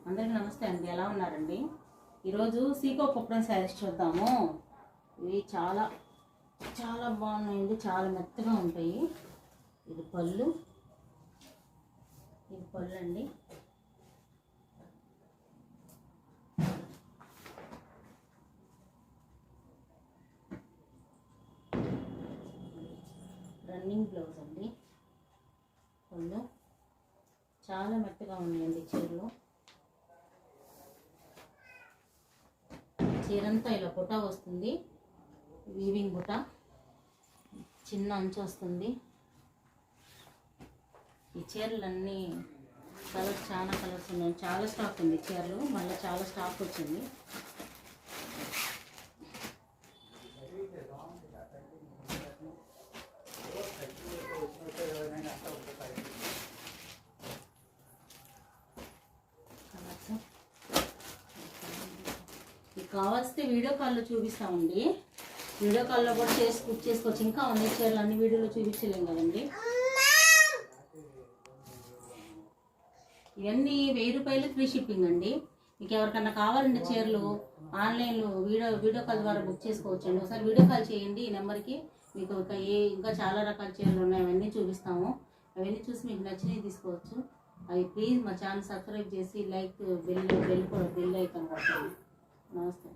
అందరికీ నమస్తే అండి. ఎలా ఉన్నారండి? ఈరోజు సీకో కుప్పడం శారీస్ చూద్దాము. ఇవి చాలా చాలా బాగున్నాయండి, చాలా మెత్తగా ఉంటాయి. ఇది పళ్ళు అండి. రన్నింగ్ బ్లౌజ్ అండి. పళ్ళు చాలా మెత్తగా ఉన్నాయండి. చీరంతా ఇలా బుటా వస్తుంది, వీవింగ్ బుటా, చిన్న అంచు వస్తుంది. ఈ చీరలన్నీ చాలా కలర్స్ ఉన్నాయి. చాలా స్టాక్ ఉంది చీరలు, మళ్ళీ చాలా స్టాక్ వచ్చింది. కావాల్సితే వీడియో కాల్లో చూపిస్తామండి. వీడియో కాల్లో కూడా బుక్ చేసుకోవచ్చు. ఇంకా ఉన్నాయి చీరలు, అన్ని వీడియోలో చూపించలేము కదండి. ఇవన్నీ 1000 రూపాయలు ఫ్రీ షిప్పింగ్ అండి. మీకు ఎవరికన్నా కావాలంటే చీరలు ఆన్లైన్లో వీడియో కాల్ ద్వారా బుక్ చేసుకోవచ్చు అండి. ఒకసారి వీడియో కాల్ చేయండి ఈ నెంబర్కి. మీకు ఇంకా చాలా రకాల చీరలు ఉన్నాయి, అవన్నీ చూపిస్తాము. అవన్నీ చూసి మీకు నచ్చినవి తీసుకోవచ్చు. అవి ప్లీజ్ మా ఛానల్ సబ్స్క్రైబ్ చేసి లైక్ బెల్ ఐకాన్ కొట్టండి. నమస్తే.